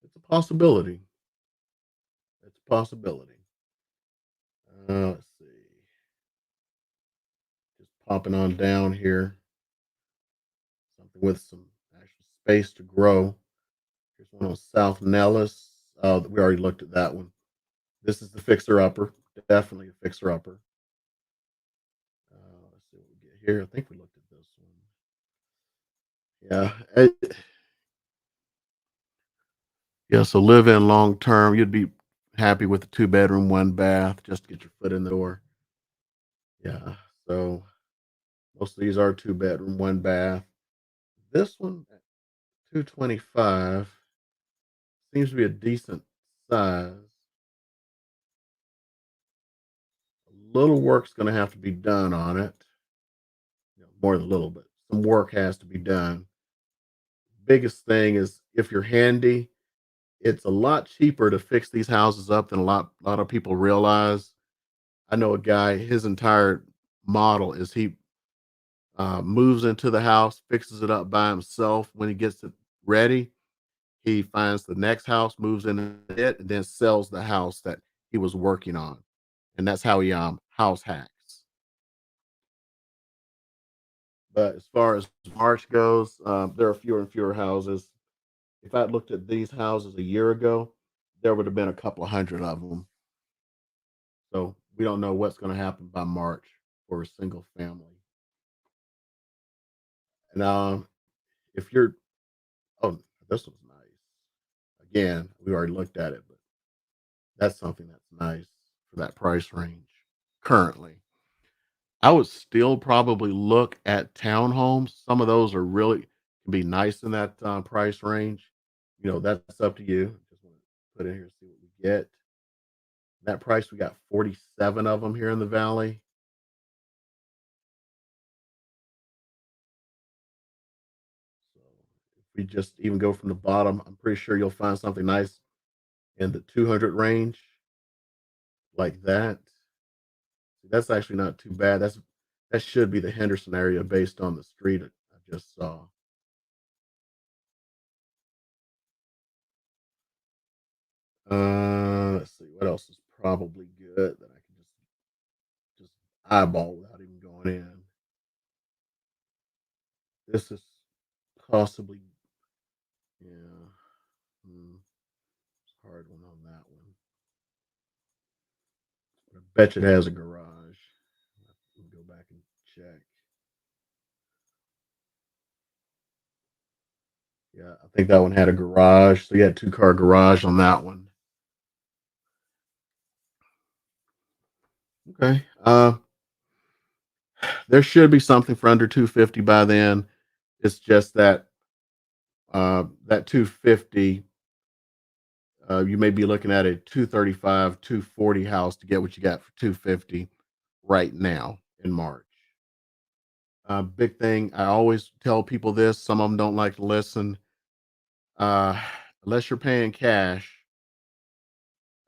It's a possibility. It's a possibility. Let's see. Just popping on down here. Something with some actual space to grow. Here's one on South Nellis. We already looked at that one. This is the fixer upper, definitely a fixer upper. Let's see what we get here. I think we looked at this one. Yeah, yeah. So live in long term, you'd be happy with the 2 bedroom, 1 bath, just to get your foot in the door. Yeah. So most of these are 2 bedroom, 1 bath. This one at 225 seems to be a decent size. A little work's going to have to be done on it. More than a little bit. Some work has to be done. Biggest thing is if you're handy, it's a lot cheaper to fix these houses up than a lot of people realize. I know a guy, his entire model is he moves into the house, fixes it up by himself. When he gets it ready, he finds the next house, moves into it, and then sells the house that he was working on. And that's how he house hacks. But as far as March goes, there are fewer and fewer houses. If I'd looked at these houses a year ago, there would have been a couple of hundred of them. So we don't know what's going to happen by March for a single family. And if you're, oh, this one's nice. Again, we already looked at it, but that's something that's nice for that price range currently. I would still probably look at townhomes. Some of those are really can be nice in that price range. That's up to you. Just want to put in here see what we get. That price, we got 47 of them here in the valley. So if we just even go from the bottom, I'm pretty sure you'll find something nice in the 200 range like that. That's actually not too bad. That should be the Henderson area based on the street I just saw. Let's see what else is probably good that I can just eyeball without even going in. This is possibly, yeah. It's a hard one on that one. I bet you it has a garage. Let me go back and check. Yeah, I think that one had a garage. So you had 2 car garage on that one. Okay. There should be something for under 250 by then. It's just that that 250, you may be looking at a 235, 240 house to get what you got for 250 right now in March. Big thing, I always tell people this, some of them don't like to listen. Uh, unless you're paying cash,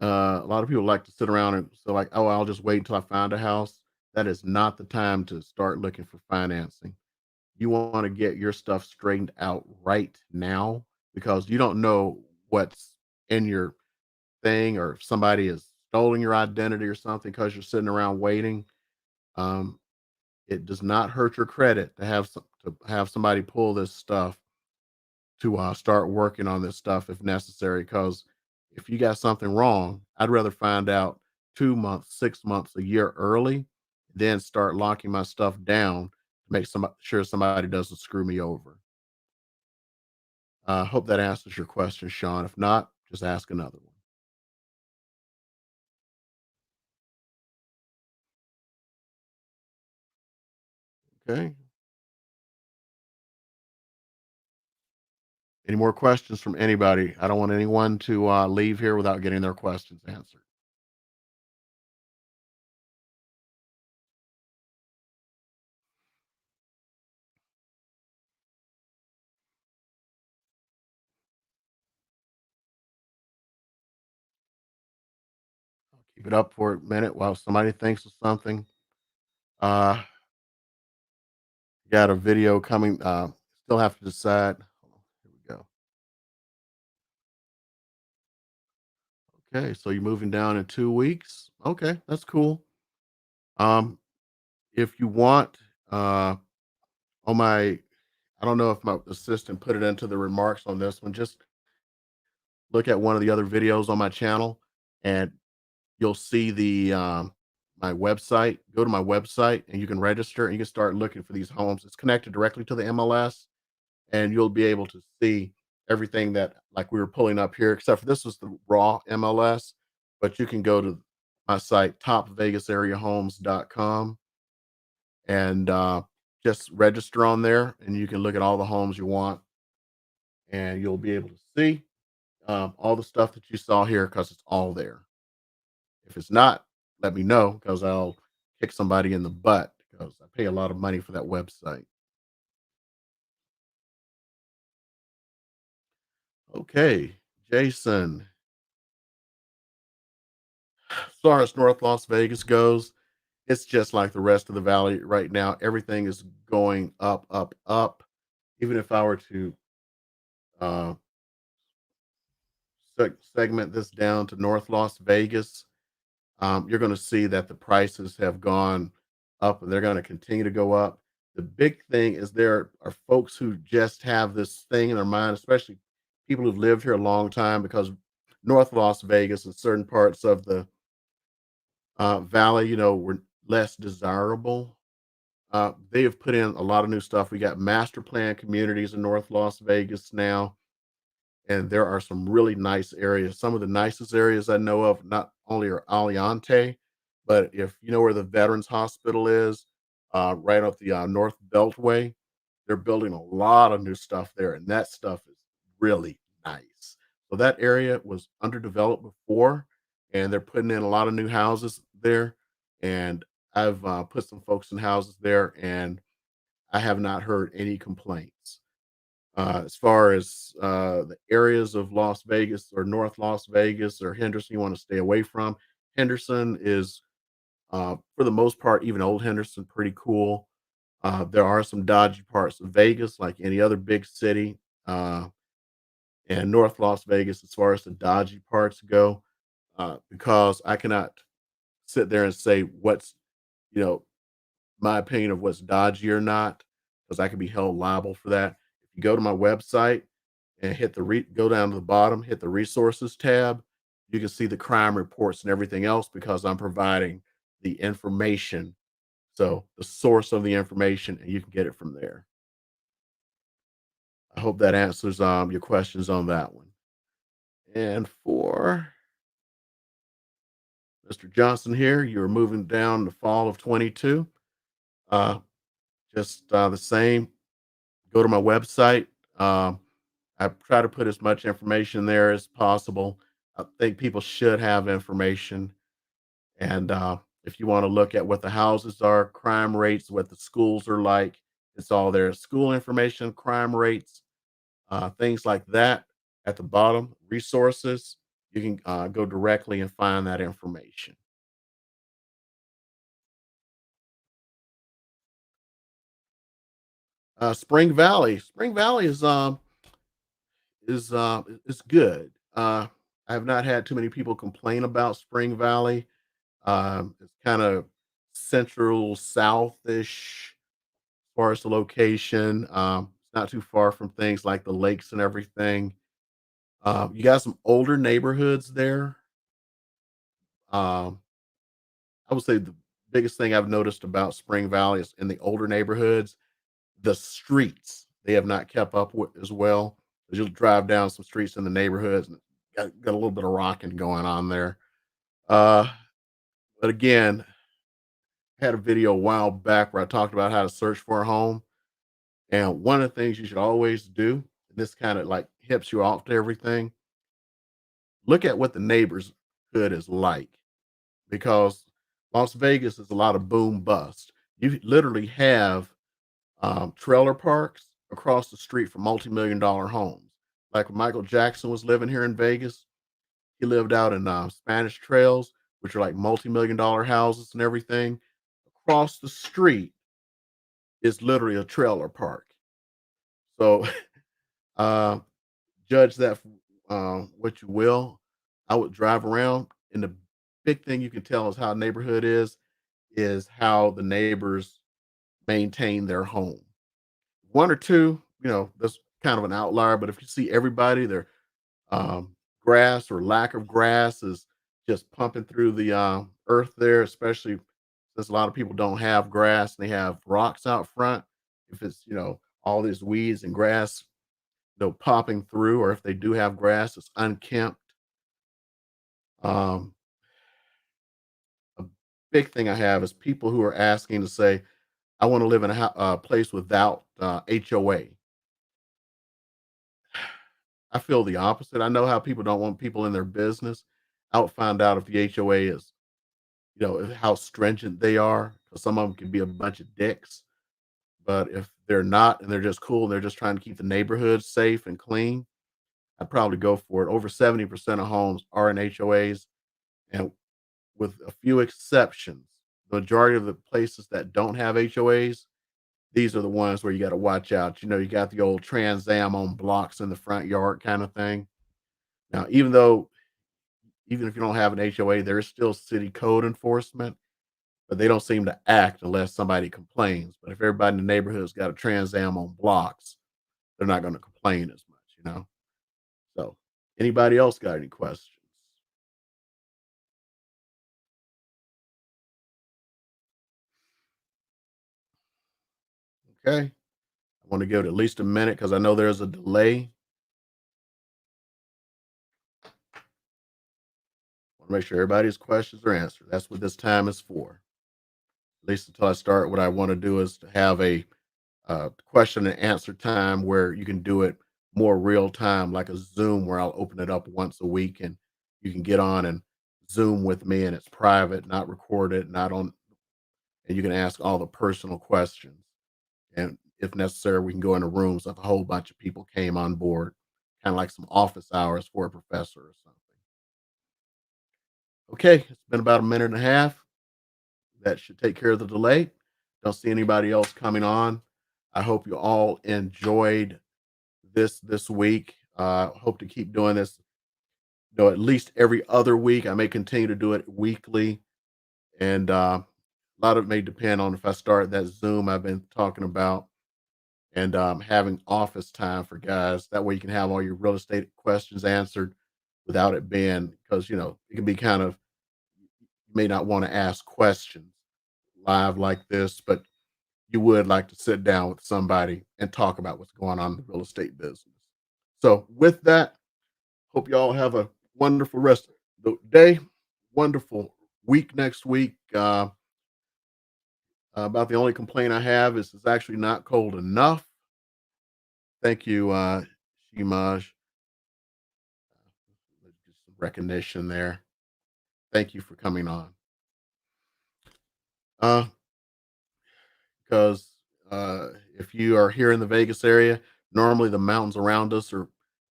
a lot of people like to sit around and so like, oh, I'll just wait until I find a house. That is not the time to start looking for financing. You want to get your stuff straightened out right now because you don't know what's in your thing or if somebody has stolen your identity or something because you're sitting around waiting. Um, it does not hurt your credit to have somebody pull this stuff to start working on this stuff if necessary. Because if you got something wrong, I'd rather find out 2 months, 6 months, a year early, then start locking my stuff down to make sure somebody doesn't screw me over. Hope that answers your question, Sean. If not, just ask another one. Okay. Any more questions from anybody? I don't want anyone to leave here without getting their questions answered. Keep it up for a minute while somebody thinks of something. Uh, got a video coming. Still have to decide. Hold on, here we go. Okay, so you're moving down in 2 weeks. Okay, that's cool. Um, if you want, on my, I don't know if my assistant put it into the remarks on this one. Just look at one of the other videos on my channel, and you'll see the my website. Go to my website and you can register and you can start looking for these homes. It's connected directly to the MLS, and you'll be able to see everything that like we were pulling up here, except for this was the raw MLS. But you can go to my site, topvegasareahomes.com, and just register on there, and you can look at all the homes you want, and you'll be able to see all the stuff that you saw here because it's all there. If it's not, let me know because I'll kick somebody in the butt because I pay a lot of money for that website. Okay, Jason. As far as North Las Vegas goes, it's just like the rest of the valley right now. Everything is going up, up, up. Even if I were to uh, segment this down to North Las Vegas, you're going to see that the prices have gone up and they're going to continue to go up. The big thing is there are folks who just have this thing in their mind, especially people who've lived here a long time, because North Las Vegas and certain parts of the valley, were less desirable. They have put in a lot of new stuff. We got master plan communities in North Las Vegas now, and there are some really nice areas. Some of the nicest areas I know of not only are Aliante, but if you know where the Veterans Hospital is, right off the North Beltway, they're building a lot of new stuff there, and that stuff is really nice. So that area was underdeveloped before, and they're putting in a lot of new houses there. And I've put some folks in houses there, and I have not heard any complaints. As far as the areas of Las Vegas or North Las Vegas or Henderson, you want to stay away from. Henderson is, for the most part, even Old Henderson, pretty cool. There are some dodgy parts of Vegas, like any other big city, uh, and North Las Vegas, as far as the dodgy parts go, because I cannot sit there and say what's, you know, my opinion of what's dodgy or not, because I could be held liable for that. If you go to my website and go down to the bottom, hit the resources tab, you can see the crime reports and everything else because I'm providing the information. So the source of the information, and you can get it from there. I hope that answers your questions on that one. And for Mr. Johnson here, you're moving down the fall of 22. Uh, just the same. Go to my website. Um, I try to put as much information there as possible. I think people should have information. And if you want to look at what the houses are, crime rates, what the schools are like, it's all there. School information, crime rates, things like that at the bottom, resources. You can go directly and find that information. Spring Valley is good. I have not had too many people complain about Spring Valley. It's kind of central southish as far as the location. It's not too far from things like the lakes and everything. You got some older neighborhoods there. Um, I would say the biggest thing I've noticed about Spring Valley is in the older neighborhoods, the streets they have not kept up with as well. 'Cause you'll drive down some streets in the neighborhoods and got a little bit of rocking going on there. Uh, but again, I had a video a while back where I talked about how to search for a home. And one of the things you should always do, and this kind of like hips you off to everything, look at what the neighborhood is like because Las Vegas is a lot of boom bust. You literally have trailer parks across the street from multi-million dollar homes. Like when Michael Jackson was living here in Vegas, he lived out in Spanish Trails, which are like multi-million dollar houses and everything. Across the street is literally a trailer park. So uh, judge that what you will. I would drive around, and the big thing you can tell is how a neighborhood is how the neighbors maintain their home. One or two, that's kind of an outlier. But if you see everybody, their um, grass or lack of grass is just pumping through the earth there, especially since a lot of people don't have grass and they have rocks out front. If it's, all these weeds and grass, popping through, or if they do have grass, it's unkempt. Um, a big thing I have is people who are asking to say, I want to live in a place without HOA. I feel the opposite. I know how people don't want people in their business. I'll find out if the HOA is, how stringent they are, because some of them can be a bunch of dicks. But if they're not and they're just cool and they're just trying to keep the neighborhood safe and clean, I'd probably go for it. Over 70% of homes are in HOAs, and with a few exceptions, the majority of the places that don't have HOAs, these are the ones where you got to watch out. You got the old Trans Am on blocks in the front yard kind of thing. Now, even if you don't have an HOA, there is still city code enforcement, but they don't seem to act unless somebody complains. But if everybody in the neighborhood's got a Trans Am on blocks, they're not going to complain as much. So, anybody else got any questions? Okay. I want to give it at least a minute because I know there's a delay. Want to make sure everybody's questions are answered. That's what this time is for. At least until I start, what I want to do is to have a question and answer time where you can do it more real time, like a Zoom, where I'll open it up once a week and you can get on and Zoom with me, and it's private, not recorded, not on, and you can ask all the personal questions. And if necessary, we can go into rooms if a whole bunch of people came on board, kind of like some office hours for a professor or something. Okay, it's been about a minute and a half. That should take care of the delay. Don't see anybody else coming on. I hope you all enjoyed this week. Hope to keep doing this, at least every other week. I may continue to do it weekly, and a lot of it may depend on if I start that Zoom I've been talking about, and having office time for guys. That way, you can have all your real estate questions answered without it being, because it can be kind of, you may not want to ask questions live like this, but you would like to sit down with somebody and talk about what's going on in the real estate business. So, with that, hope you all have a wonderful rest of the day, wonderful week next week. About the only complaint I have is it's actually not cold enough. Thank you, Shimaj. Just some recognition there. Thank you for coming on. Uh, because if you are here in the Vegas area, normally the mountains around us are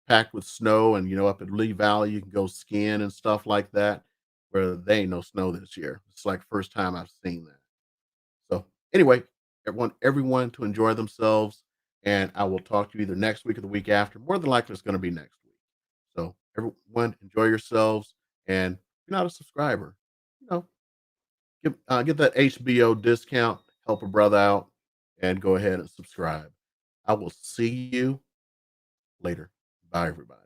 packed with snow, and up at Lee Valley, you can go skiing and stuff like that. Where they ain't no snow this year. It's like first time I've seen that. So anyway, everyone to enjoy themselves, and I will talk to you either next week or the week after. More than likely, it's going to be next week. So everyone, enjoy yourselves, and if you're not a subscriber, you know, get that HBO discount, help a brother out, and go ahead and subscribe. I will see you later. Bye, everybody.